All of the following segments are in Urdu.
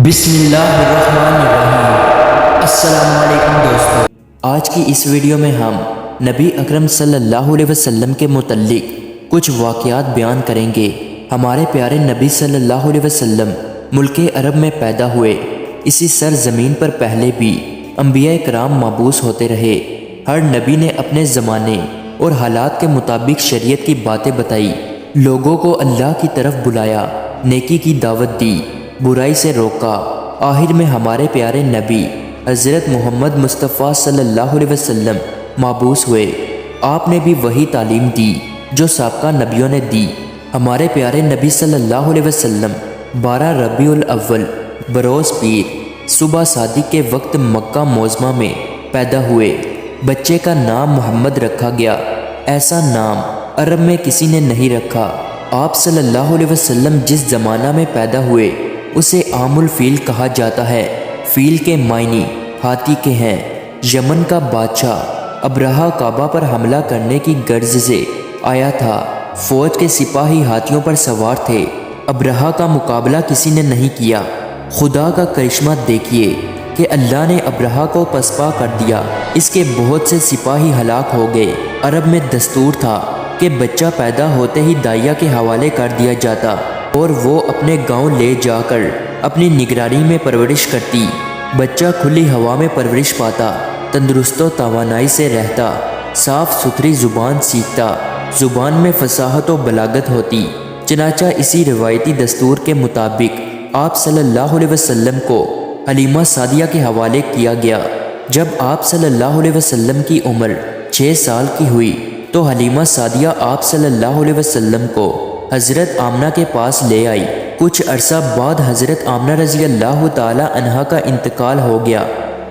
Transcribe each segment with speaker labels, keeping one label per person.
Speaker 1: بسم اللہ الرحمن الرحیم۔ السلام علیکم دوستو، آج کی اس ویڈیو میں ہم نبی اکرم صلی اللہ علیہ وسلم کے متعلق کچھ واقعات بیان کریں گے۔ ہمارے پیارے نبی صلی اللہ علیہ وسلم ملک عرب میں پیدا ہوئے۔ اسی سرزمین پر پہلے بھی انبیاء کرام مبعوث ہوتے رہے۔ ہر نبی نے اپنے زمانے اور حالات کے مطابق شریعت کی باتیں بتائی، لوگوں کو اللہ کی طرف بلایا، نیکی کی دعوت دی، برائی سے روکا۔ آخر میں ہمارے پیارے نبی حضرت محمد مصطفیٰ صلی اللہ علیہ وسلم مبعوث ہوئے۔ آپ نے بھی وہی تعلیم دی جو سابقہ نبیوں نے دی۔ ہمارے پیارے نبی صلی اللہ علیہ وسلم 12 ربیع الاول بروز پیر صبح صادق کے وقت مکہ معظمہ میں پیدا ہوئے۔ بچے کا نام محمد رکھا گیا۔ ایسا نام عرب میں کسی نے نہیں رکھا۔ آپ صلی اللہ علیہ وسلم جس زمانہ میں پیدا ہوئے اسے عام الفیل کہا جاتا ہے۔ فیل کے معنی ہاتھی کے ہیں۔ یمن کا بادشاہ ابرہہ کعبہ پر حملہ کرنے کی غرض سے آیا تھا۔ فوج کے سپاہی ہاتھیوں پر سوار تھے۔ ابرہہ کا مقابلہ کسی نے نہیں کیا۔ خدا کا کرشمہ دیکھیے کہ اللہ نے ابرہہ کو پسپا کر دیا۔ اس کے بہت سے سپاہی ہلاک ہو گئے۔ عرب میں دستور تھا کہ بچہ پیدا ہوتے ہی دائیا کے حوالے کر دیا جاتا اور وہ اپنے گاؤں لے جا کر اپنی نگرانی میں پرورش کرتی۔ بچہ کھلی ہوا میں پرورش پاتا، تندرست و توانائی سے رہتا، صاف ستھری زبان سیکھتا، زبان میں فصاحت و بلاغت ہوتی۔ چنانچہ اسی روایتی دستور کے مطابق آپ صلی اللہ علیہ وسلم کو حلیمہ سعدیہ کے حوالے کیا گیا۔ جب آپ صلی اللہ علیہ وسلم کی عمر 6 سال کی ہوئی تو حلیمہ سعدیہ آپ صلی اللہ علیہ وسلم کو حضرت آمنہ کے پاس لے آئی۔ کچھ عرصہ بعد حضرت آمنہ رضی اللہ تعالی عنہا کا انتقال ہو گیا۔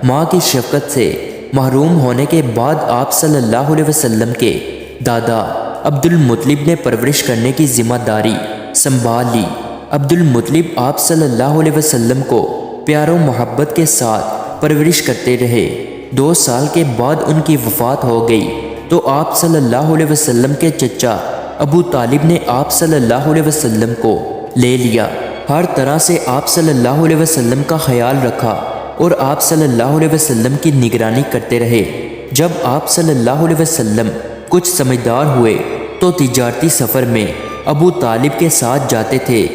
Speaker 1: ماں کی شفقت سے محروم ہونے کے بعد آپ صلی اللہ علیہ وسلم کے دادا عبد المطلب نے پرورش کرنے کی ذمہ داری سنبھال لی۔ عبد المطلب آپ صلی اللہ علیہ وسلم کو پیار و محبت کے ساتھ پرورش کرتے رہے۔ 2 سال کے بعد ان کی وفات ہو گئی تو آپ صلی اللہ علیہ وسلم کے چچا ابو طالب نے آپ صلی اللہ علیہ وسلم کو لے لیا۔ ہر طرح سے آپ صلی اللہ علیہ وسلم کا خیال رکھا اور آپ صلی اللہ علیہ وسلم کی نگرانی کرتے رہے۔ جب آپ صلی اللہ علیہ وسلم کچھ سمجھدار ہوئے تو تجارتی سفر میں ابو طالب کے ساتھ جاتے تھے۔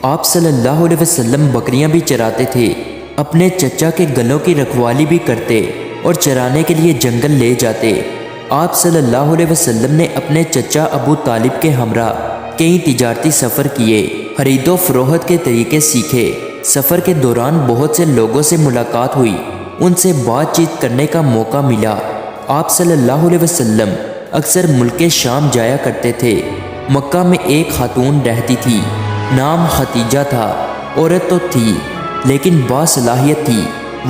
Speaker 1: آپ صلی اللہ علیہ وسلم بکریاں بھی چراتے تھے، اپنے چچا کے گلوں کی رکھوالی بھی کرتے اور چرانے کے لیے جنگل لے جاتے۔ آپ صلی اللہ علیہ وسلم نے اپنے چچا ابو طالب کے ہمراہ کئی تجارتی سفر کیے، خرید و فروخت کے طریقے سیکھے۔ سفر کے دوران بہت سے لوگوں سے ملاقات ہوئی، ان سے بات چیت کرنے کا موقع ملا۔ آپ صلی اللہ علیہ وسلم اکثر ملک شام جایا کرتے تھے۔ مکہ میں ایک خاتون رہتی تھی، نام ختیجہ تھا۔ عورت تو تھی لیکن باصلاحیت تھی۔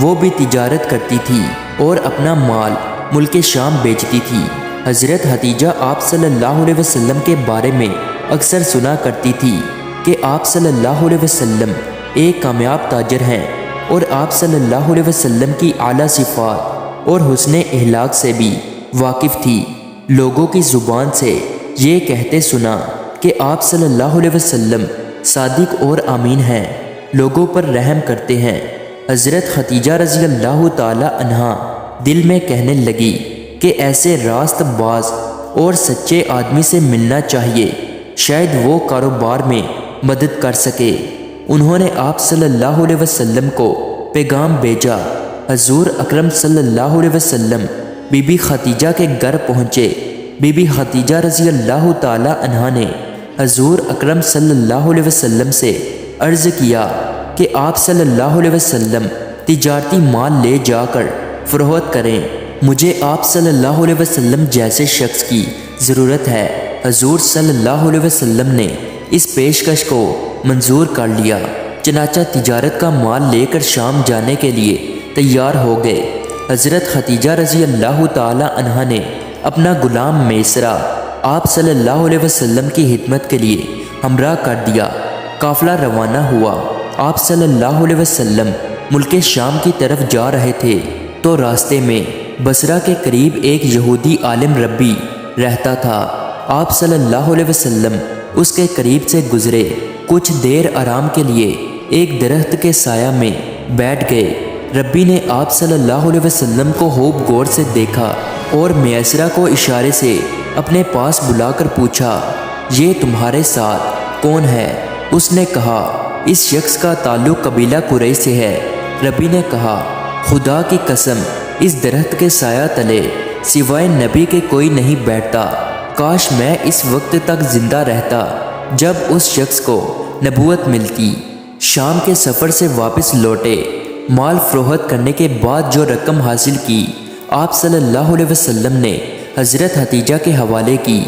Speaker 1: وہ بھی تجارت کرتی تھی اور اپنا مال ملک شام بیچتی تھی۔ حضرت ختیجہ آپ صلی اللہ علیہ وسلم کے بارے میں اکثر سنا کرتی تھی کہ آپ صلی اللہ علیہ وسلم ایک کامیاب تاجر ہیں اور آپ صلی اللہ علیہ وسلم کی اعلیٰ صفات اور حسن اخلاق سے بھی واقف تھی۔ لوگوں کی زبان سے یہ کہتے سنا کہ آپ صلی اللہ علیہ وسلم صادق اور امین ہیں، لوگوں پر رحم کرتے ہیں۔ حضرت ختیجہ رضی اللہ تعالی عنہا دل میں کہنے لگی کہ ایسے راست باز اور سچے آدمی سے ملنا چاہیے، شاید وہ کاروبار میں مدد کر سکے۔ انہوں نے آپ صلی اللہ علیہ وسلم کو پیغام بھیجا۔ حضور اکرم صلی اللہ علیہ وسلم بی بی ختیجہ کے گھر پہنچے۔ بی بی ختیجہ رضی اللہ تعالی عنہا نے حضور اکرم صلی اللہ علیہ وسلم سے عرض کیا کہ آپ صلی اللہ علیہ وسلم تجارتی مال لے جا کر فروخت کریں، مجھے آپ صلی اللہ علیہ وسلم جیسے شخص کی ضرورت ہے۔ حضور صلی اللہ علیہ وسلم نے اس پیشکش کو منظور کر لیا۔ چنانچہ تجارت کا مال لے کر شام جانے کے لیے تیار ہو گئے۔ حضرت ختیجہ رضی اللہ تعالی عنہا نے اپنا غلام میسرہ آپ صلی اللہ علیہ وسلم کی خدمت کے لیے ہمراہ کر دیا۔ قافلہ روانہ ہوا۔ آپ صلی اللہ علیہ وسلم ملک شام کی طرف جا رہے تھے تو راستے میں بصرہ کے قریب ایک یہودی عالم ربی رہتا تھا۔ آپ صلی اللہ علیہ وسلم اس کے قریب سے گزرے۔ کچھ دیر آرام کے لیے ایک درخت کے سایہ میں بیٹھ گئے۔ ربی نے آپ صلی اللہ علیہ وسلم کو خوب غور سے دیکھا اور میسرہ کو اشارے سے اپنے پاس بلا کر پوچھا، یہ تمہارے ساتھ کون ہے؟ اس نے کہا، اس شخص کا تعلق قبیلہ قریش سے ہے۔ ربی نے کہا، خدا کی قسم، اس درخت کے سایہ تلے سوائے نبی کے کوئی نہیں بیٹھتا۔ کاش میں اس وقت تک زندہ رہتا جب اس شخص کو نبوت ملتی۔ شام کے سفر سے واپس لوٹے، مال فروخت کرنے کے بعد جو رقم حاصل کی، آپ صلی اللہ علیہ وسلم نے حضرت حتیجہ کے حوالے کی۔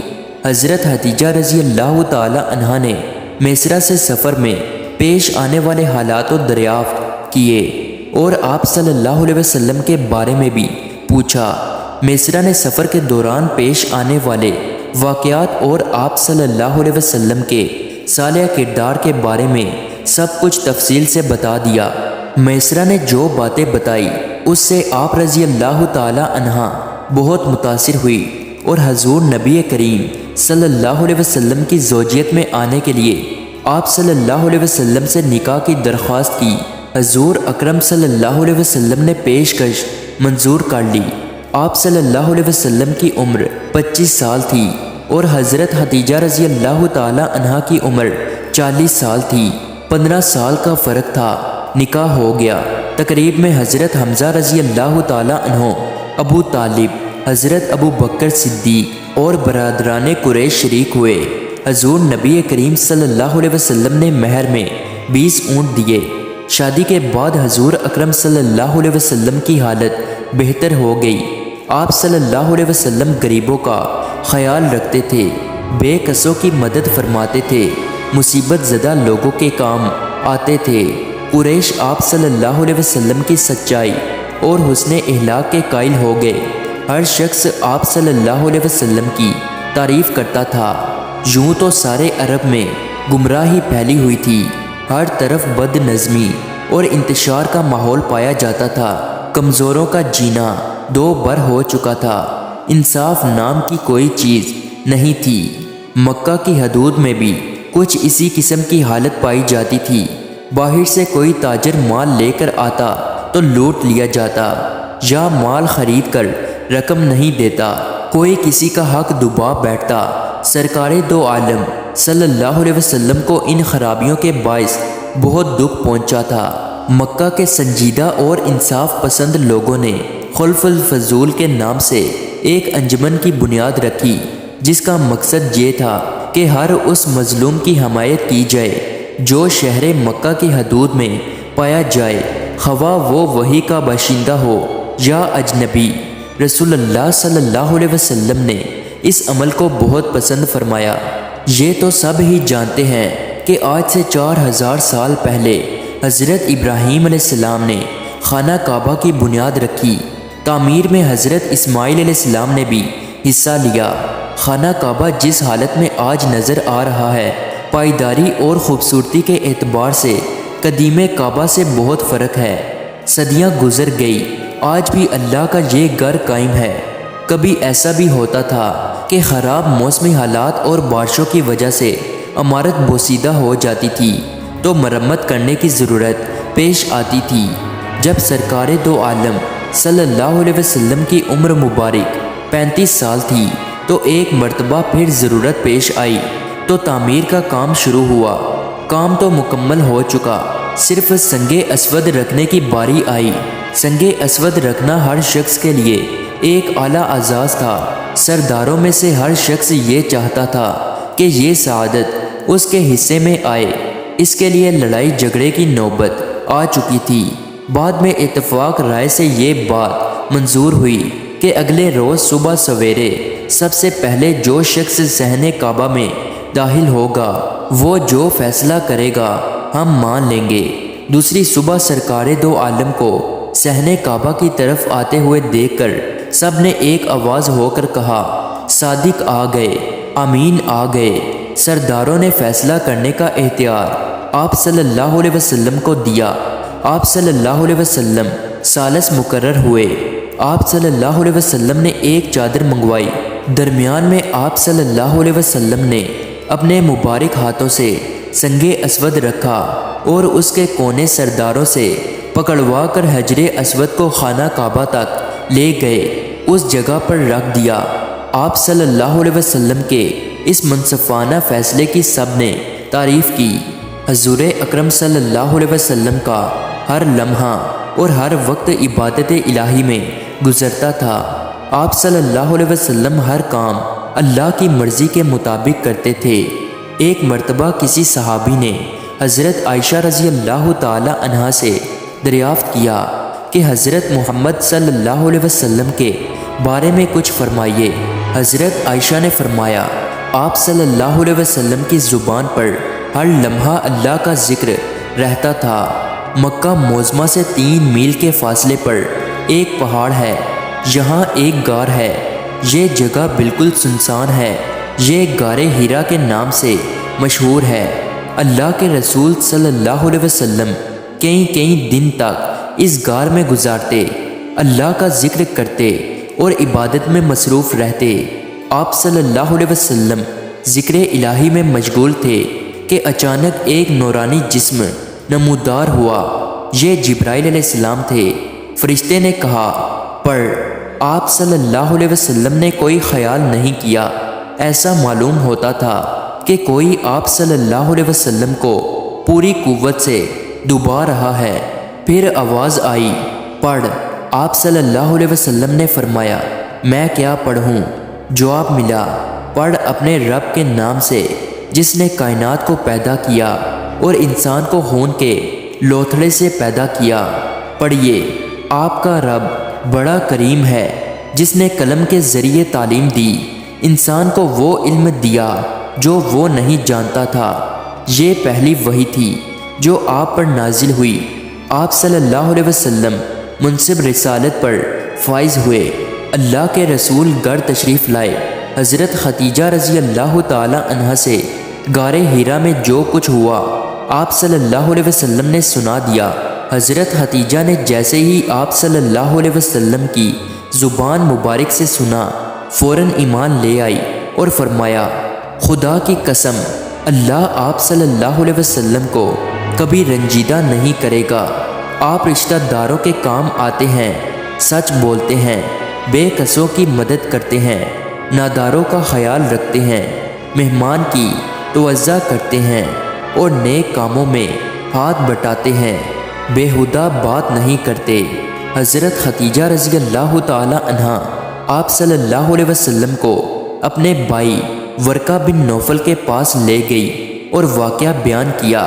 Speaker 1: حضرت حتیجہ رضی اللہ تعالی عنہا نے میسرہ سے سفر میں پیش آنے والے حالات و دریافت کیے اور آپ صلی اللہ علیہ وسلم کے بارے میں بھی پوچھا۔ میسرہ نے سفر کے دوران پیش آنے والے واقعات اور آپ صلی اللہ علیہ وسلم کے صالح کردار کے بارے میں سب کچھ تفصیل سے بتا دیا۔ میسرہ نے جو باتیں بتائی اس سے آپ رضی اللہ تعالی عنہا بہت متاثر ہوئی اور حضور نبی کریم صلی اللہ علیہ وسلم کی زوجیت میں آنے کے لیے آپ صلی اللہ علیہ وسلم سے نکاح کی درخواست کی۔ حضور اکرم صلی اللہ علیہ وسلم نے پیشکش منظور کر لی۔ آپ صلی اللہ علیہ وسلم کی عمر 25 سال تھی اور حضرت حتیجہ رضی اللہ تعالی عنہا کی عمر 40 سال تھی۔ 15 سال کا فرق تھا۔ نکاح ہو گیا۔ تقریب میں حضرت حمزہ رضی اللہ تعالی عنہ، ابو طالب، حضرت ابو بکر صدیق اور برادران قریش شریک ہوئے۔ حضور نبی کریم صلی اللہ علیہ وسلم نے مہر میں 20 اونٹ دیے۔ شادی کے بعد حضور اکرم صلی اللہ علیہ وسلم کی حالت بہتر ہو گئی۔ آپ صلی اللہ علیہ وسلم غریبوں کا خیال رکھتے تھے، بے کسوں کی مدد فرماتے تھے، مصیبت زدہ لوگوں کے کام آتے تھے۔ قریش آپ صلی اللہ علیہ وسلم کی سچائی اور حسن اخلاق کے قائل ہو گئے۔ ہر شخص آپ صلی اللہ علیہ وسلم کی تعریف کرتا تھا۔ یوں تو سارے عرب میں گمراہی پھیلی ہوئی تھی، ہر طرف بد نظمی اور انتشار کا ماحول پایا جاتا تھا۔ کمزوروں کا جینا دو بر ہو چکا تھا، انصاف نام کی کوئی چیز نہیں تھی۔ مکہ کی حدود میں بھی کچھ اسی قسم کی حالت پائی جاتی تھی۔ باہر سے کوئی تاجر مال لے کر آتا تو لوٹ لیا جاتا، یا مال خرید کر رقم نہیں دیتا، کوئی کسی کا حق دبا بیٹھتا۔ سرکار دو عالم صلی اللہ علیہ وسلم کو ان خرابیوں کے باعث بہت دکھ پہنچا تھا۔ مکہ کے سنجیدہ اور انصاف پسند لوگوں نے خلف الفضول کے نام سے ایک انجمن کی بنیاد رکھی، جس کا مقصد یہ تھا کہ ہر اس مظلوم کی حمایت کی جائے جو شہر مکہ کی حدود میں پایا جائے، خواہ وہ وہی کا باشندہ ہو یا اجنبی۔ رسول اللہ صلی اللہ علیہ وسلم نے اس عمل کو بہت پسند فرمایا۔ یہ تو سب ہی جانتے ہیں کہ آج سے 4000 سال پہلے حضرت ابراہیم علیہ السلام نے خانہ کعبہ کی بنیاد رکھی۔ تعمیر میں حضرت اسماعیل علیہ السلام نے بھی حصہ لیا۔ خانہ کعبہ جس حالت میں آج نظر آ رہا ہے، پائیداری اور خوبصورتی کے اعتبار سے قدیم کعبہ سے بہت فرق ہے۔ صدیاں گزر گئی، آج بھی اللہ کا یہ گھر قائم ہے۔ کبھی ایسا بھی ہوتا تھا کہ خراب موسمی حالات اور بارشوں کی وجہ سے عمارت بوسیدہ ہو جاتی تھی تو مرمت کرنے کی ضرورت پیش آتی تھی۔ جب سرکار دو عالم صلی اللہ علیہ وسلم کی عمر مبارک 35 سال تھی تو ایک مرتبہ پھر ضرورت پیش آئی تو تعمیر کا کام شروع ہوا۔ کام تو مکمل ہو چکا، صرف سنگ اسود رکھنے کی باری آئی۔ سنگ اسود رکھنا ہر شخص کے لیے ایک اعلیٰ اعزاز تھا۔ سرداروں میں سے ہر شخص یہ چاہتا تھا کہ یہ سعادت اس کے حصے میں آئے۔ اس کے لیے لڑائی جھگڑے کی نوبت آ چکی تھی۔ بعد میں اتفاق رائے سے یہ بات منظور ہوئی کہ اگلے روز صبح سویرے سب سے پہلے جو شخص صحن کعبہ میں داخل ہوگا وہ جو فیصلہ کرے گا ہم مان لیں گے۔ دوسری صبح سرکار دو عالم کو صحن کعبہ کی طرف آتے ہوئے دیکھ کر سب نے ایک آواز ہو کر کہا، صادق آ گئے، امین آ گئے۔ سرداروں نے فیصلہ کرنے کا اختیار آپ صلی اللہ علیہ وسلم کو دیا۔ آپ صلی اللہ علیہ وسلم ثالث مقرر ہوئے۔ آپ صلی اللہ علیہ وسلم نے ایک چادر منگوائی۔ درمیان میں آپ صلی اللہ علیہ وسلم نے اپنے مبارک ہاتھوں سے سنگ اسود رکھا اور اس کے کونے سرداروں سے پکڑوا کر حجر اسود کو خانہ کعبہ تک لے گئے، اس جگہ پر رکھ دیا۔ آپ صلی اللہ علیہ وسلم کے اس منصفانہ فیصلے کی سب نے تعریف کی۔ حضور اکرم صلی اللہ علیہ وسلم کا ہر لمحہ اور ہر وقت عبادت الہی میں گزرتا تھا۔ آپ صلی اللہ علیہ وسلم ہر کام اللہ کی مرضی کے مطابق کرتے تھے۔ ایک مرتبہ کسی صحابی نے حضرت عائشہ رضی اللہ تعالی عنہا سے دریافت کیا کہ حضرت محمد صلی اللہ علیہ وسلم کے بارے میں کچھ فرمائیے۔ حضرت عائشہ نے فرمایا، آپ صلی اللہ علیہ وسلم کی زبان پر ہر لمحہ اللہ کا ذکر رہتا تھا۔ مکہ معظمہ سے 3 میل کے فاصلے پر ایک پہاڑ ہے، یہاں ایک غار ہے، یہ جگہ بالکل سنسان ہے، یہ غار ہیرا کے نام سے مشہور ہے۔ اللہ کے رسول صلی اللہ علیہ وسلم کئی دن تک اس غار میں گزارتے، اللہ کا ذکر کرتے اور عبادت میں مصروف رہتے۔ آپ صلی اللہ علیہ وسلم ذکر الہی میں مشغول تھے کہ اچانک ایک نورانی جسم نمودار ہوا۔ یہ جبرائیل علیہ السلام تھے۔ فرشتے نے کہا، پڑھ۔ آپ صلی اللہ علیہ وسلم نے کوئی خیال نہیں کیا۔ ایسا معلوم ہوتا تھا کہ کوئی آپ صلی اللہ علیہ وسلم کو پوری قوت سے ڈبا رہا ہے۔ پھر آواز آئی، پڑھ۔ آپ صلی اللہ علیہ وسلم نے فرمایا، میں کیا پڑھوں؟ جواب ملا، پڑھ اپنے رب کے نام سے جس نے کائنات کو پیدا کیا اور انسان کو خون کے لوتھڑے سے پیدا کیا۔ پڑھیے، آپ کا رب بڑا کریم ہے جس نے قلم کے ذریعے تعلیم دی، انسان کو وہ علم دیا جو وہ نہیں جانتا تھا۔ یہ پہلی وحی تھی جو آپ پر نازل ہوئی۔ آپ صلی اللہ علیہ وسلم منصب رسالت پر فائز ہوئے۔ اللہ کے رسول گھر تشریف لائے۔ حضرت خدیجہ رضی اللہ تعالی عنہا سے غار ہیرا میں جو کچھ ہوا آپ صلی اللہ علیہ وسلم نے سنا دیا۔ حضرت خدیجہ نے جیسے ہی آپ صلی اللہ علیہ وسلم کی زبان مبارک سے سنا، فوراً ایمان لے آئی اور فرمایا، خدا کی قسم، اللہ آپ صلی اللہ علیہ وسلم کو کبھی رنجیدہ نہیں کرے گا۔ آپ رشتہ داروں کے کام آتے ہیں، سچ بولتے ہیں، بے کسوں کی مدد کرتے ہیں، ناداروں کا خیال رکھتے ہیں، مہمان کی توجہ کرتے ہیں اور نیک کاموں میں ہاتھ بٹاتے ہیں، بےہودہ بات نہیں کرتے۔ حضرت خدیجہ رضی اللہ تعالی عنہا آپ صلی اللہ علیہ وسلم کو اپنے بھائی ورقہ بن نوفل کے پاس لے گئی اور واقعہ بیان کیا۔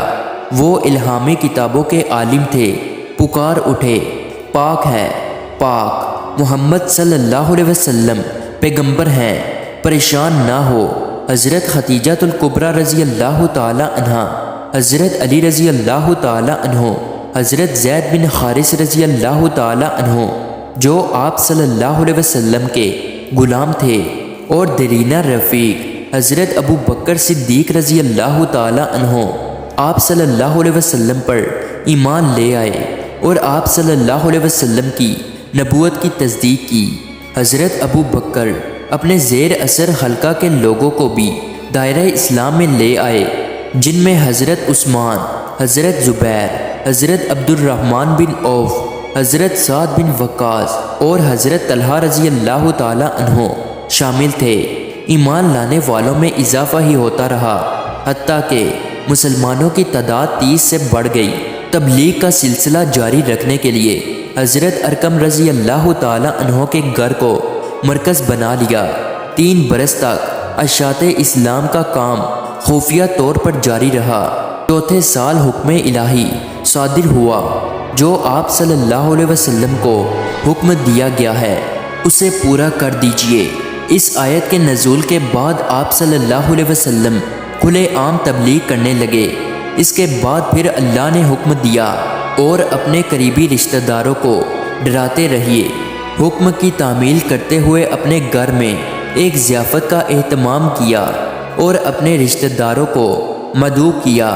Speaker 1: وہ الہامی کتابوں کے عالم تھے، پکار اٹھے، پاک ہے، پاک محمد صلی اللہ علیہ وسلم پیغمبر ہیں، پریشان نہ ہو۔ حضرت خدیجہ الکبریٰ رضی اللہ تعالی عنہا، حضرت علی رضی اللہ تعالی عنہ، حضرت زید بن حارث رضی اللہ تعالی عنہ جو آپ صلی اللہ علیہ وسلم کے غلام تھے، اور دیرینہ رفیق حضرت ابو بکر صدیق رضی اللہ تعالی عنہ آپ صلی اللہ علیہ وسلم پر ایمان لے آئے اور آپ صلی اللہ علیہ وسلم کی نبوت کی تصدیق کی۔ حضرت ابو بکر اپنے زیر اثر حلقہ کے لوگوں کو بھی دائرہ اسلام میں لے آئے، جن میں حضرت عثمان، حضرت زبیر، حضرت عبد الرحمن بن عوف، حضرت سعد بن وقاص اور حضرت طلحہ رضی اللہ تعالی عنہ شامل تھے۔ ایمان لانے والوں میں اضافہ ہی ہوتا رہا، حتیٰ کہ مسلمانوں کی تعداد 30 سے بڑھ گئی۔ تبلیغ کا سلسلہ جاری رکھنے کے لیے حضرت ارقم رضی اللہ تعالی عنہ کے گھر کو مرکز بنا لیا۔ 3 برس تک اشاعت اسلام کا کام خفیہ طور پر جاری رہا۔ چوتھے سال حکم الہی صادر ہوا، جو آپ صلی اللہ علیہ وسلم کو حکم دیا گیا ہے اسے پورا کر دیجیے۔ اس آیت کے نزول کے بعد آپ صلی اللہ علیہ وسلم کھلے عام تبلیغ کرنے لگے۔ اس کے بعد پھر اللہ نے حکم دیا، اور اپنے قریبی رشتہ داروں کو ڈراتے رہیے۔ حکم کی تعمیل کرتے ہوئے اپنے گھر میں ایک ضیافت کا اہتمام کیا اور اپنے رشتہ داروں کو مدعو کیا۔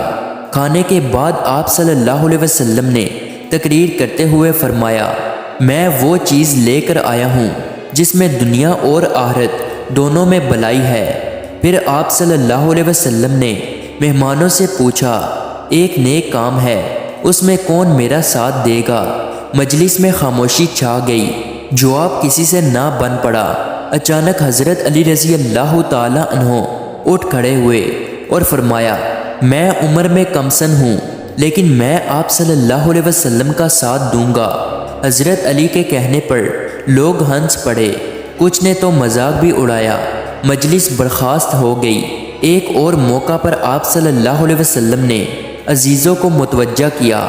Speaker 1: کھانے کے بعد آپ صلی اللہ علیہ وسلم نے تقریر کرتے ہوئے فرمایا، میں وہ چیز لے کر آیا ہوں جس میں دنیا اور آخرت دونوں میں بھلائی ہے۔ پھر آپ صلی اللہ علیہ وسلم نے مہمانوں سے پوچھا، ایک نیک کام ہے، اس میں کون میرا ساتھ دے گا؟ مجلس میں خاموشی چھا گئی، جواب کسی سے نہ بن پڑا۔ اچانک حضرت علی رضی اللہ تعالی عنہ اٹھ کھڑے ہوئے اور فرمایا، میں عمر میں کم سن ہوں لیکن میں آپ صلی اللہ علیہ وسلم کا ساتھ دوں گا۔ حضرت علی کے کہنے پر لوگ ہنس پڑے، کچھ نے تو مذاق بھی اڑایا۔ مجلس برخاست ہو گئی۔ ایک اور موقع پر آپ صلی اللہ علیہ وسلم نے عزیزوں کو متوجہ کیا۔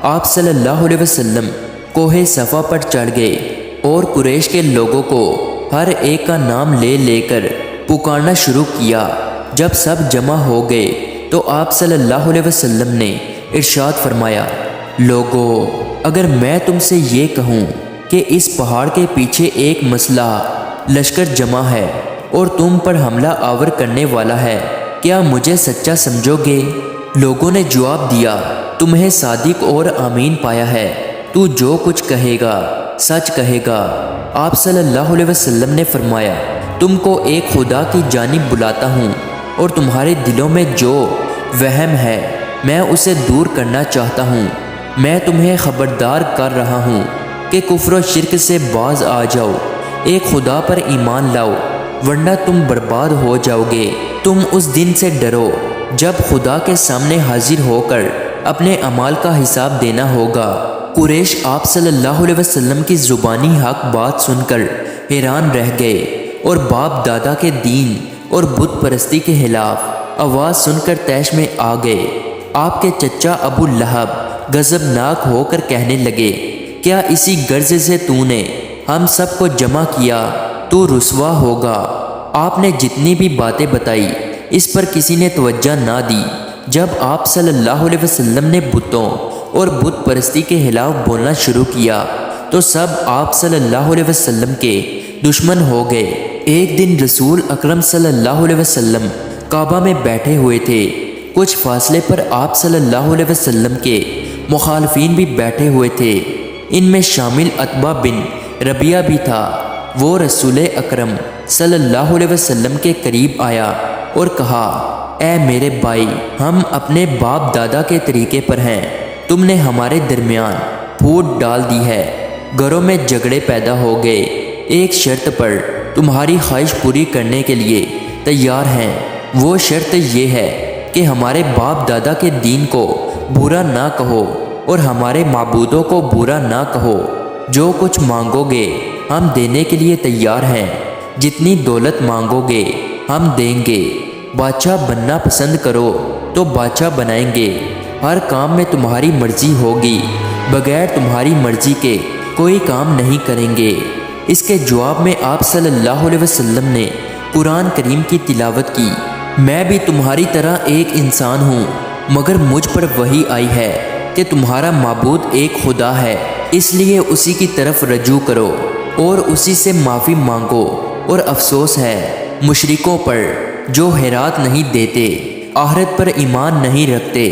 Speaker 1: آپ صلی اللہ علیہ وسلم کوہ صفا پر چڑھ گئے اور قریش کے لوگوں کو ہر ایک کا نام لے لے کر پکارنا شروع کیا۔ جب سب جمع ہو گئے تو آپ صلی اللہ علیہ وسلم نے ارشاد فرمایا، لوگو، اگر میں تم سے یہ کہوں کہ اس پہاڑ کے پیچھے ایک مسلح لشکر جمع ہے اور تم پر حملہ آور کرنے والا ہے، کیا مجھے سچا سمجھو گے؟ لوگوں نے جواب دیا، تمہیں صادق اور امین پایا ہے، تو جو کچھ کہے گا سچ کہے گا۔ آپ صلی اللہ علیہ وسلم نے فرمایا، تم کو ایک خدا کی جانب بلاتا ہوں اور تمہارے دلوں میں جو وہم ہے میں اسے دور کرنا چاہتا ہوں۔ میں تمہیں خبردار کر رہا ہوں کہ کفر و شرک سے باز آ جاؤ، ایک خدا پر ایمان لاؤ، ورنہ تم برباد ہو جاؤ گے۔ تم اس دن سے ڈرو جب خدا کے سامنے حاضر ہو کر اپنے اعمال کا حساب دینا ہوگا۔ قریش آپ صلی اللہ علیہ وسلم کی زبانی حق بات سن کر حیران رہ گئے اور باپ دادا کے دین اور بت پرستی کے خلاف آواز سن کر طیش میں آ گئے۔ آپ کے چچا ابو لہب غضبناک ہو کر کہنے لگے، کیا اسی غرض سے تو نے ہم سب کو جمع کیا؟ تو رسوا ہوگا۔ آپ نے جتنی بھی باتیں بتائی اس پر کسی نے توجہ نہ دی۔ جب آپ صلی اللہ علیہ وسلم نے بتوں اور بت پرستی کے خلاف بولنا شروع کیا تو سب آپ صلی اللہ علیہ وسلم کے دشمن ہو گئے۔ ایک دن رسول اکرم صلی اللہ علیہ وسلم کعبہ میں بیٹھے ہوئے تھے۔ کچھ فاصلے پر آپ صلی اللہ علیہ وسلم کے مخالفین بھی بیٹھے ہوئے تھے، ان میں شامل عتبہ بن ربیعہ بھی تھا۔ وہ رسول اکرم صلی اللہ علیہ وسلم کے قریب آیا اور کہا، اے میرے بھائی، ہم اپنے باپ دادا کے طریقے پر ہیں، تم نے ہمارے درمیان پھوٹ ڈال دی ہے، گھروں میں جھگڑے پیدا ہو گئے، ایک شرط پر تمہاری خواہش پوری کرنے کے لیے تیار ہیں۔ وہ شرط یہ ہے کہ ہمارے باپ دادا کے دین کو برا نہ کہو اور ہمارے معبودوں کو برا نہ کہو۔ جو کچھ مانگو گے ہم دینے کے لیے تیار ہیں، جتنی دولت مانگو گے ہم دیں گے، بادشاہ بننا پسند کرو تو بادشاہ بنائیں گے، ہر کام میں تمہاری مرضی ہوگی، بغیر تمہاری مرضی کے کوئی کام نہیں کریں گے۔ اس کے جواب میں آپ صلی اللہ علیہ وسلم نے قرآن کریم کی تلاوت کی، میں بھی تمہاری طرح ایک انسان ہوں، مگر مجھ پر وحی آئی ہے کہ تمہارا معبود ایک خدا ہے، اس لیے اسی کی طرف رجوع کرو اور اسی سے معافی مانگو۔ اور افسوس ہے مشرکوں پر جو خیرات نہیں دیتے، آخرت پر ایمان نہیں رکھتے،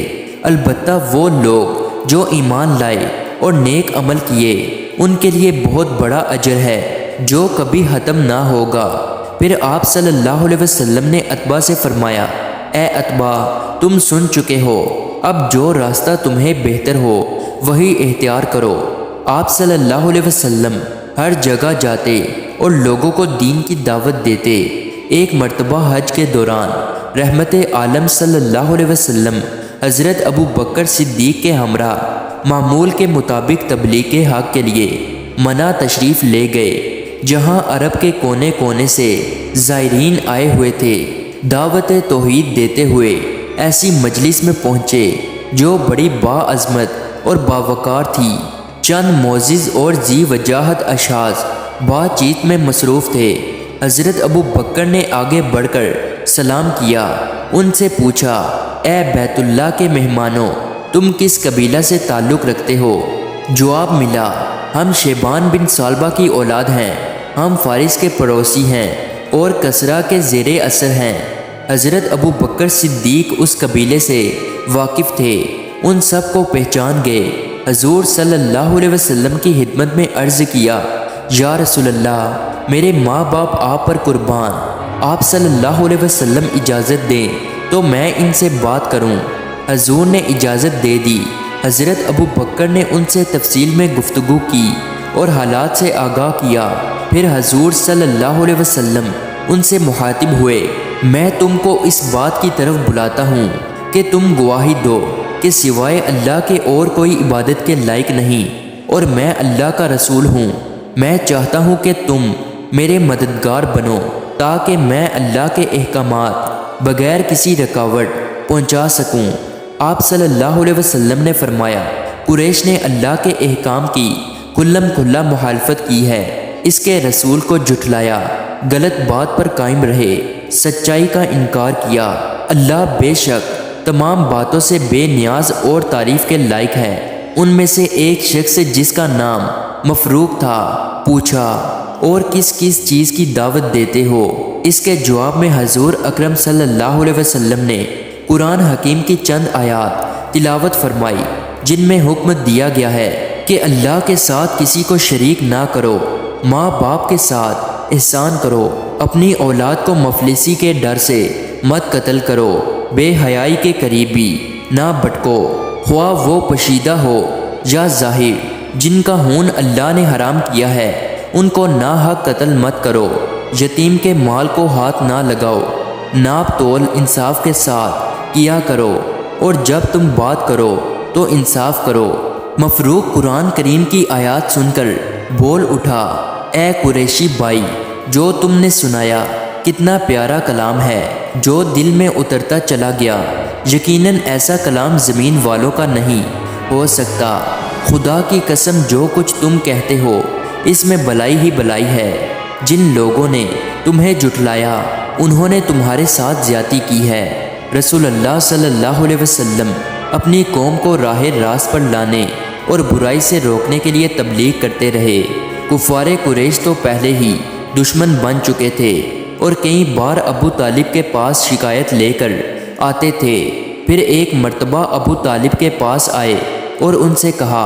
Speaker 1: البتہ وہ لوگ جو ایمان لائے اور نیک عمل کیے ان کے لیے بہت بڑا اجر ہے جو کبھی ختم نہ ہوگا۔ پھر آپ صلی اللہ علیہ وسلم نے عتبہ سے فرمایا، اے عتبہ، تم سن چکے ہو، اب جو راستہ تمہیں بہتر ہو وہی اختیار کرو۔ آپ صلی اللہ علیہ وسلم ہر جگہ جاتے اور لوگوں کو دین کی دعوت دیتے۔ ایک مرتبہ حج کے دوران رحمت عالم صلی اللہ علیہ وسلم حضرت ابو بکر صدیق کے ہمراہ معمول کے مطابق تبلیغ کے حق کے لیے منع تشریف لے گئے، جہاں عرب کے کونے کونے سے زائرین آئے ہوئے تھے۔ دعوت توحید دیتے ہوئے ایسی مجلس میں پہنچے جو بڑی باعظمت اور باوقار تھی۔ چند معزز اور ذی وجاہت اشخاص بات چیت میں مصروف تھے۔ حضرت ابو بکر نے آگے بڑھ کر سلام کیا، ان سے پوچھا، اے بیت اللہ کے مہمانوں، تم کس قبیلہ سے تعلق رکھتے ہو؟ جواب ملا، ہم شیبان بن ثعلبہ کی اولاد ہیں، ہم فارس کے پڑوسی ہیں اور کسریٰ کے زیر اثر ہیں۔ حضرت ابو بکر صدیق اس قبیلے سے واقف تھے، ان سب کو پہچان گئے۔ حضور صلی اللہ علیہ وسلم کی خدمت میں عرض کیا، یا رسول اللہ، میرے ماں باپ آپ پر قربان، آپ صلی اللہ علیہ وسلم اجازت دیں تو میں ان سے بات کروں۔ حضور نے اجازت دے دی۔ حضرت ابو بکر نے ان سے تفصیل میں گفتگو کی اور حالات سے آگاہ کیا۔ پھر حضور صلی اللہ علیہ وسلم ان سے مخاطب ہوئے، میں تم کو اس بات کی طرف بلاتا ہوں کہ تم گواہی دو کہ سوائے اللہ کے اور کوئی عبادت کے لائق نہیں، اور میں اللہ کا رسول ہوں۔ میں چاہتا ہوں کہ تم میرے مددگار بنو تاکہ میں اللہ کے احکامات بغیر کسی رکاوٹ پہنچا سکوں۔ آپ صلی اللہ علیہ وسلم نے فرمایا، قریش نے اللہ کے احکام کی کھلم کھلا مخالفت کی ہے، اس کے رسول کو جھٹلایا، غلط بات پر قائم رہے، سچائی کا انکار کیا۔ اللہ بے شک تمام باتوں سے بے نیاز اور تعریف کے لائق ہے۔ ان میں سے ایک شخص جس کا نام مفروق تھا پوچھا، اور کس کس چیز کی دعوت دیتے ہو؟ اس کے جواب میں حضور اکرم صلی اللہ علیہ وسلم نے قرآن حکیم کی چند آیات تلاوت فرمائی، جن میں حکم دیا گیا ہے کہ اللہ کے ساتھ کسی کو شریک نہ کرو، ماں باپ کے ساتھ احسان کرو، اپنی اولاد کو مفلسی کے ڈر سے مت قتل کرو، بے حیائی کے قریب بھی نہ بھٹکو، خواہ وہ پشیدہ ہو یا ظاہر، جن کا خون اللہ نے حرام کیا ہے ان کو ناحق قتل مت کرو، یتیم کے مال کو ہاتھ نہ لگاؤ، ناپ تول انصاف کے ساتھ کیا کرو، اور جب تم بات کرو تو انصاف کرو۔ مفروق قرآن کریم کی آیات سن کر بول اٹھا، اے قریشی بھائی، جو تم نے سنایا کتنا پیارا کلام ہے جو دل میں اترتا چلا گیا، یقیناً ایسا کلام زمین والوں کا نہیں ہو سکتا۔ خدا کی قسم جو کچھ تم کہتے ہو اس میں بلائی ہی بلائی ہے۔ جن لوگوں نے تمہیں جھٹلایا انہوں نے تمہارے ساتھ زیادتی کی ہے۔ رسول اللہ صلی اللہ علیہ وسلم اپنی قوم کو راہ راست پر لانے اور برائی سے روکنے کے لیے تبلیغ کرتے رہے۔ کفار قریش تو پہلے ہی دشمن بن چکے تھے اور کئی بار ابو طالب کے پاس شکایت لے کر آتے تھے۔ پھر ایک مرتبہ ابو طالب کے پاس آئے اور ان سے کہا،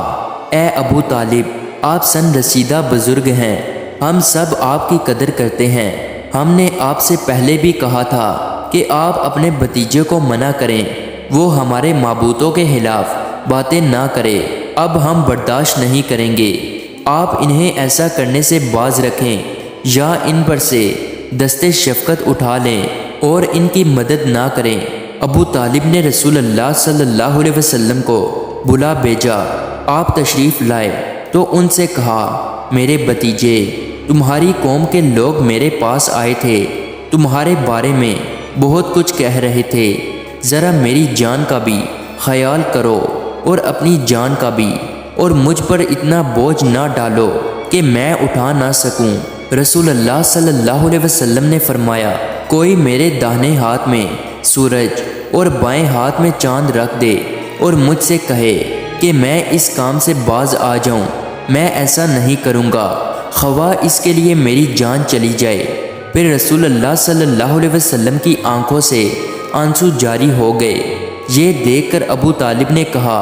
Speaker 1: اے ابو طالب، آپ سن رسیدہ بزرگ ہیں، ہم سب آپ کی قدر کرتے ہیں۔ ہم نے آپ سے پہلے بھی کہا تھا کہ آپ اپنے بھتیجے کو منع کریں، وہ ہمارے معبودوں کے خلاف باتیں نہ کرے۔ اب ہم برداشت نہیں کریں گے، آپ انہیں ایسا کرنے سے باز رکھیں یا ان پر سے دست شفقت اٹھا لیں اور ان کی مدد نہ کریں۔ ابو طالب نے رسول اللہ صلی اللہ علیہ وسلم کو بلا بھیجا۔ آپ تشریف لائے تو ان سے کہا، میرے بھتیجے، تمہاری قوم کے لوگ میرے پاس آئے تھے، تمہارے بارے میں بہت کچھ کہہ رہے تھے، ذرا میری جان کا بھی خیال کرو اور اپنی جان کا بھی، اور مجھ پر اتنا بوجھ نہ ڈالو کہ میں اٹھا نہ سکوں۔ رسول اللہ صلی اللہ علیہ وسلم نے فرمایا، کوئی میرے داہنے ہاتھ میں سورج اور بائیں ہاتھ میں چاند رکھ دے اور مجھ سے کہے کہ میں اس کام سے باز آ جاؤں، میں ایسا نہیں کروں گا، خواہ اس کے لیے میری جان چلی جائے۔ پھر رسول اللہ صلی اللہ علیہ وسلم کی آنکھوں سے آنسو جاری ہو گئے۔ یہ دیکھ کر ابو طالب نے کہا،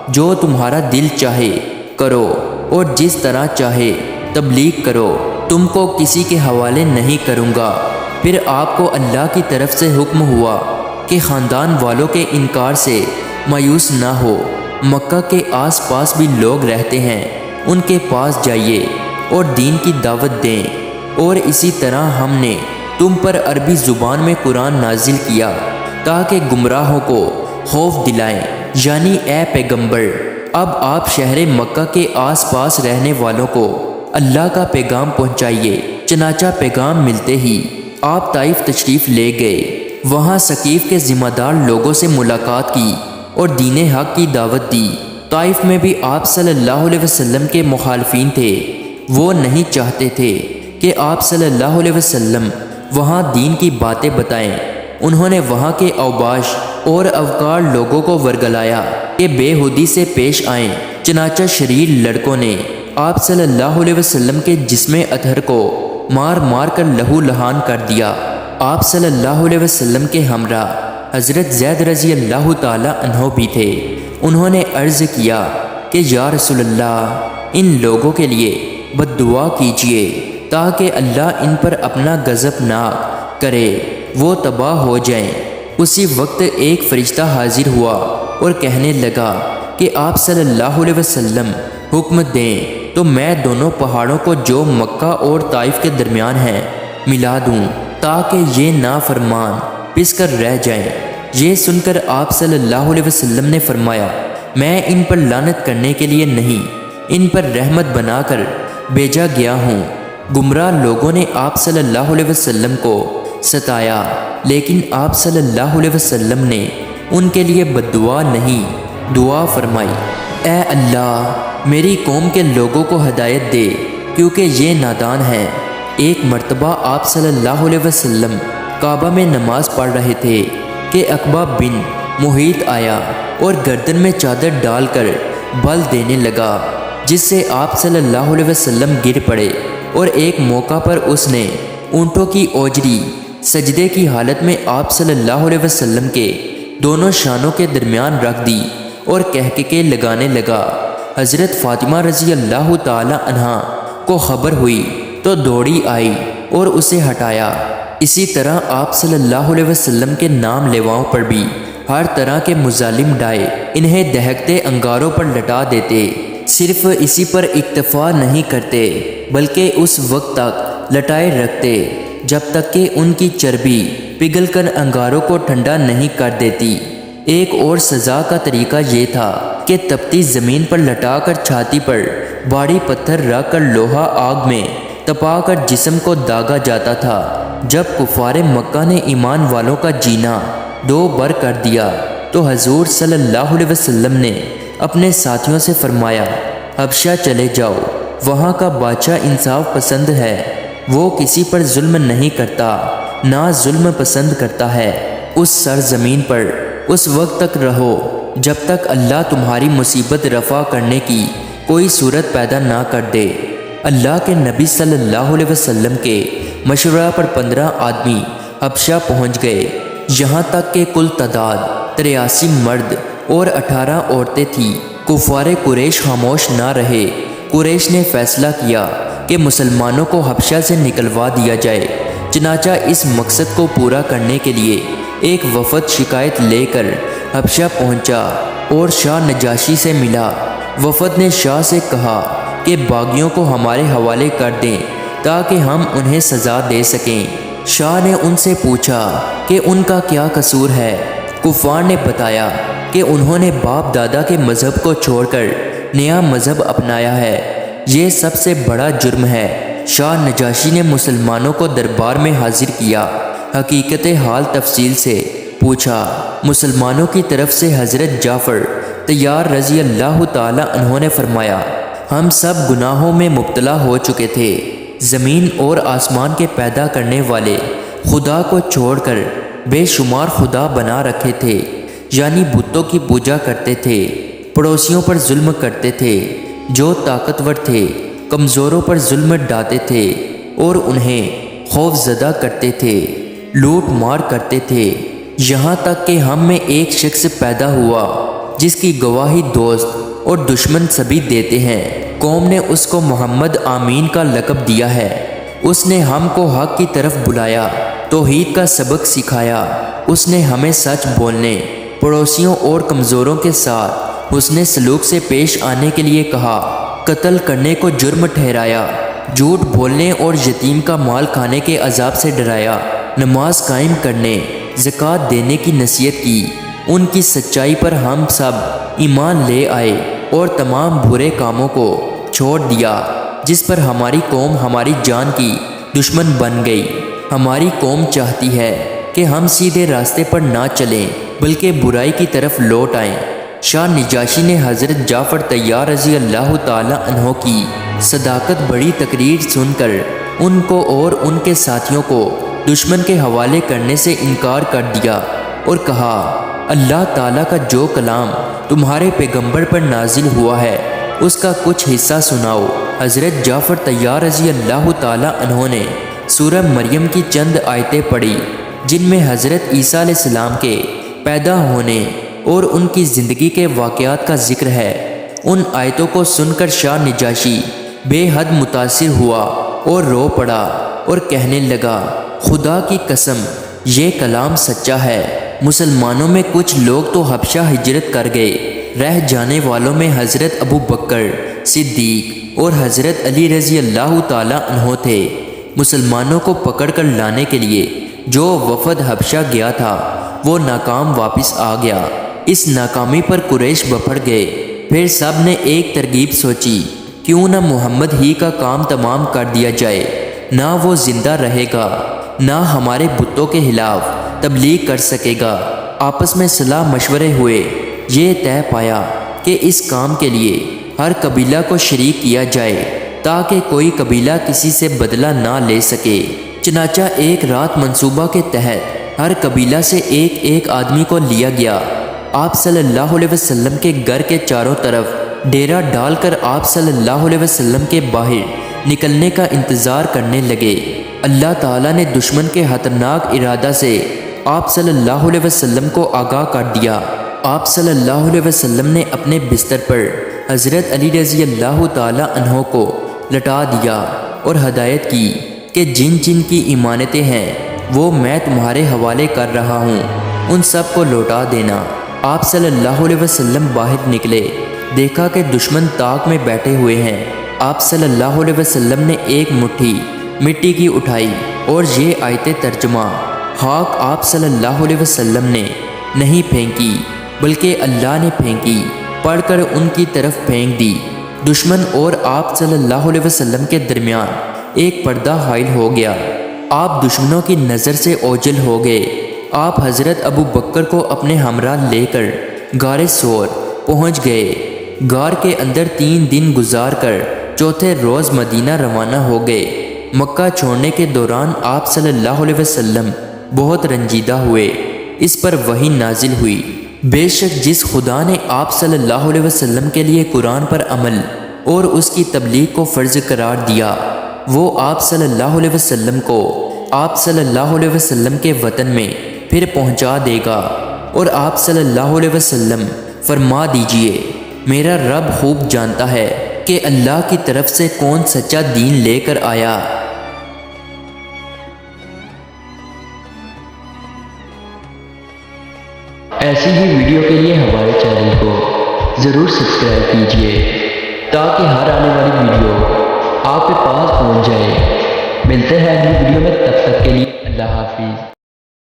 Speaker 1: جو تمہارا دل چاہے کرو اور جس طرح چاہے تبلیغ کرو، تم کو کسی کے حوالے نہیں کروں گا۔ پھر آپ کو اللہ کی طرف سے حکم ہوا کہ خاندان والوں کے انکار سے مایوس نہ ہو، مکہ کے آس پاس بھی لوگ رہتے ہیں، ان کے پاس جائیے اور دین کی دعوت دیں۔ اور اسی طرح ہم نے تم پر عربی زبان میں قرآن نازل کیا تاکہ گمراہوں کو خوف دلائیں، یعنی اے پیغمبر، اب آپ شہر مکہ کے آس پاس رہنے والوں کو اللہ کا پیغام پہنچائیے۔ چنانچہ پیغام ملتے ہی آپ طائف تشریف لے گئے، وہاں ثقیف کے ذمہ دار لوگوں سے ملاقات کی اور دین حق کی دعوت دی۔ طائف میں بھی آپ صلی اللہ علیہ وسلم کے مخالفین تھے، وہ نہیں چاہتے تھے کہ آپ صلی اللہ علیہ وسلم وہاں دین کی باتیں بتائیں۔ انہوں نے وہاں کے اوباش اور اوقار لوگوں کو ورگلایا کہ بے ہودی سے پیش آئیں۔ چنانچہ شریر لڑکوں نے آپ صلی اللہ علیہ وسلم کے جسم اطہر کو مار مار کر لہو لہان کر دیا۔ آپ صلی اللہ علیہ وسلم کے ہمراہ حضرت زید رضی اللہ تعالی عنہ بھی تھے۔ انہوں نے عرض کیا کہ یا رسول اللہ، ان لوگوں کے لیے بد دعا کیجیے تاکہ اللہ ان پر اپنا غضب نہ کرے، وہ تباہ ہو جائیں۔ اسی وقت ایک فرشتہ حاضر ہوا اور کہنے لگا کہ آپ صلی اللہ علیہ وسلم حکم دیں تو میں دونوں پہاڑوں کو جو مکہ اور طائف کے درمیان ہیں ملا دوں تاکہ یہ نافرمان پس کر رہ جائیں۔ یہ سن کر آپ صلی اللہ علیہ وسلم نے فرمایا میں ان پر لعنت کرنے کے لیے نہیں، ان پر رحمت بنا کر بھیجا گیا ہوں۔ گمراہ لوگوں نے آپ صلی اللہ علیہ وسلم کو ستایا، لیکن آپ صلی اللہ علیہ وسلم نے ان کے لیے بد دعا نہیں، دعا فرمائی، اے اللہ میری قوم کے لوگوں کو ہدایت دے کیونکہ یہ نادان ہیں۔ ایک مرتبہ آپ صلی اللہ علیہ وسلم کعبہ میں نماز پڑھ رہے تھے کہ عقبہ بن محیط آیا اور گردن میں چادر ڈال کر بل دینے لگا، جس سے آپ صلی اللہ علیہ وسلم گر پڑے، اور ایک موقع پر اس نے اونٹوں کی اوجری سجدے کی حالت میں آپ صلی اللہ علیہ وسلم کے دونوں شانوں کے درمیان رکھ دی اور کہکے لگانے لگا۔ حضرت فاطمہ رضی اللہ تعالی عنہا کو خبر ہوئی تو دوڑی آئی اور اسے ہٹایا۔ اسی طرح آپ صلی اللہ علیہ وسلم کے نام لیواؤں پر بھی ہر طرح کے مظالم ڈائے انہیں دہکتے انگاروں پر لٹا دیتے۔ صرف اسی پر اکتفا نہیں کرتے بلکہ اس وقت تک لٹائے رکھتے جب تک کہ ان کی چربی پگھل کر انگاروں کو ٹھنڈا نہیں کر دیتی۔ ایک اور سزا کا طریقہ یہ تھا کہ تپتی زمین پر لٹا کر چھاتی پر بھاری پتھر رکھ کر لوہا آگ میں تپا کر جسم کو داغا جاتا تھا۔ جب کفار مکہ نے ایمان والوں کا جینا دو بر کر دیا تو حضور صلی اللہ علیہ وسلم نے اپنے ساتھیوں سے فرمایا حبشہ چلے جاؤ، وہاں کا بادشاہ انصاف پسند ہے، وہ کسی پر ظلم نہیں کرتا نہ ظلم پسند کرتا ہے۔ اس سرزمین پر اس وقت تک رہو جب تک اللہ تمہاری مصیبت رفع کرنے کی کوئی صورت پیدا نہ کر دے۔ اللہ کے نبی صلی اللہ علیہ وسلم کے مشورہ پر 15 آدمی حبشہ پہنچ گئے، یہاں تک کہ کل تعداد 83 مرد اور 18 عورتیں تھیں۔ کفار قریش خاموش نہ رہے۔ قریش نے فیصلہ کیا کہ مسلمانوں کو حبشہ سے نکلوا دیا جائے۔ چنانچہ اس مقصد کو پورا کرنے کے لیے ایک وفد شکایت لے کر حبشہ پہنچا اور شاہ نجاشی سے ملا۔ وفد نے شاہ سے کہا کہ باغیوں کو ہمارے حوالے کر دیں تاکہ ہم انہیں سزا دے سکیں۔ شاہ نے ان سے پوچھا کہ ان کا کیا قصور ہے۔ کفار نے بتایا کہ انہوں نے باپ دادا کے مذہب کو چھوڑ کر نیا مذہب اپنایا ہے، یہ سب سے بڑا جرم ہے۔ شاہ نجاشی نے مسلمانوں کو دربار میں حاضر کیا، حقیقت حال تفصیل سے پوچھا۔ مسلمانوں کی طرف سے حضرت جعفر طیار رضی اللہ تعالی عنہ نے فرمایا ہم سب گناہوں میں مبتلا ہو چکے تھے، زمین اور آسمان کے پیدا کرنے والے خدا کو چھوڑ کر بے شمار خدا بنا رکھے تھے، یعنی بتوں کی پوجا کرتے تھے، پڑوسیوں پر ظلم کرتے تھے، جو طاقتور تھے کمزوروں پر ظلم ڈھاتے تھے اور انہیں خوف زدہ کرتے تھے، لوٹ مار کرتے تھے، یہاں تک کہ ہم میں ایک شخص پیدا ہوا جس کی گواہی دوست اور دشمن سبھی دیتے ہیں۔ قوم نے اس کو محمد آمین کا لقب دیا ہے۔ اس نے ہم کو حق کی طرف بلایا، توحید کا سبق سکھایا، اس نے ہمیں سچ بولنے، پڑوسیوں اور کمزوروں کے ساتھ حسن سلوک سے پیش آنے کے لیے کہا، قتل کرنے کو جرم ٹھہرایا، جھوٹ بولنے اور یتیم کا مال کھانے کے عذاب سے ڈرایا، نماز قائم کرنے، زکوٰۃ دینے کی نصیحت کی۔ ان کی سچائی پر ہم سب ایمان لے آئے اور تمام برے کاموں کو چھوڑ دیا جس پر ہماری قوم ہماری جان کی دشمن بن گئی۔ ہماری قوم چاہتی ہے کہ ہم سیدھے راستے پر نہ چلیں بلکہ برائی کی طرف لوٹ آئیں۔ شاہ نجاشی نے حضرت جعفر طیار رضی اللہ تعالی عنہ کی صداقت بڑی تقریر سن کر ان کو اور ان کے ساتھیوں کو دشمن کے حوالے کرنے سے انکار کر دیا اور کہا، اللہ تعالیٰ کا جو کلام تمہارے پیغمبر پر نازل ہوا ہے اس کا کچھ حصہ سناؤ۔ حضرت جعفر طیار رضی اللہ تعالی عنہ نے سورہ مریم کی چند آیتیں پڑھی جن میں حضرت عیسیٰ علیہ السلام کے پیدا ہونے اور ان کی زندگی کے واقعات کا ذکر ہے۔ ان آیتوں کو سن کر شاہ نجاشی بے حد متاثر ہوا اور رو پڑا اور کہنے لگا، خدا کی قسم یہ کلام سچا ہے۔ مسلمانوں میں کچھ لوگ تو حبشہ ہجرت کر گئے، رہ جانے والوں میں حضرت ابو بکر صدیق اور حضرت علی رضی اللہ تعالیٰ عنہ تھے۔ مسلمانوں کو پکڑ کر لانے کے لیے جو وفد حبشہ گیا تھا وہ ناکام واپس آ گیا۔ اس ناکامی پر قریش بپھڑ گئے۔ پھر سب نے ایک ترکیب سوچی، کیوں نہ محمد ہی کا کام تمام کر دیا جائے، نہ وہ زندہ رہے گا، نہ ہمارے بتوں کے خلاف تبلیغ کر سکے گا۔ آپس میں صلاح مشورے ہوئے، یہ طے پایا کہ اس کام کے لیے ہر قبیلہ کو شریک کیا جائے تاکہ کوئی قبیلہ کسی سے بدلہ نہ لے سکے۔ چنانچہ ایک رات منصوبہ کے تحت ہر قبیلہ سے ایک ایک آدمی کو لیا گیا۔ آپ صلی اللہ علیہ وسلم کے گھر کے چاروں طرف ڈیرا ڈال کر آپ صلی اللہ علیہ وسلم کے باہر نکلنے کا انتظار کرنے لگے۔ اللہ تعالیٰ نے دشمن کے خطرناک ارادہ سے آپ صلی اللہ علیہ وسلم کو آگاہ کر دیا۔ آپ صلی اللہ علیہ وسلم نے اپنے بستر پر حضرت علی رضی اللہ تعالیٰ عنہ کو لٹا دیا اور ہدایت کی کہ جن جن کی امانتیں ہیں وہ میں تمہارے حوالے کر رہا ہوں، ان سب کو لوٹا دینا۔ آپ صلی اللہ علیہ وسلم باہر نکلے، دیکھا کہ دشمن طاق میں بیٹھے ہوئے ہیں۔ آپ صلی اللہ علیہ وسلم نے ایک مٹھی مٹی کی اٹھائی اور یہ آیت ترجمہ خاک آپ صلی اللہ علیہ وسلم نے نہیں پھینکی بلکہ اللہ نے پھینکی پڑھ کر ان کی طرف پھینک دی۔ دشمن اور آپ صلی اللہ علیہ وسلم کے درمیان ایک پردہ حائل ہو گیا۔ آپ دشمنوں کی نظر سے اوجھل ہو گئے۔ آپ حضرت ابو بکر کو اپنے ہمراہ لے کر غار ثور پہنچ گئے۔ غار کے اندر 3 دن گزار کر چوتھے روز مدینہ روانہ ہو گئے۔ مکہ چھوڑنے کے دوران آپ صلی اللہ علیہ وسلم بہت رنجیدہ ہوئے۔ اس پر وحی نازل ہوئی، بے شک جس خدا نے آپ صلی اللہ علیہ وسلم کے لیے قرآن پر عمل اور اس کی تبلیغ کو فرض قرار دیا، وہ آپ صلی اللہ علیہ وسلم کو آپ صلی اللہ علیہ وسلم کے وطن میں پھر پہنچا دے گا۔ اور آپ صلی اللہ علیہ وسلم فرما دیجئے، میرا رب خوب جانتا ہے کہ اللہ کی طرف سے کون سچا دین لے کر آیا۔ ایسی ہی ویڈیو کے لیے ہمارے چینل کو ضرور سبسکرائب کیجئے تاکہ ہر آنے والی ویڈیو آپ کے پاس پہنچ جائے۔ ملتے ہیں اگلی ویڈیو میں، تب تک کے لیے اللہ حافظ۔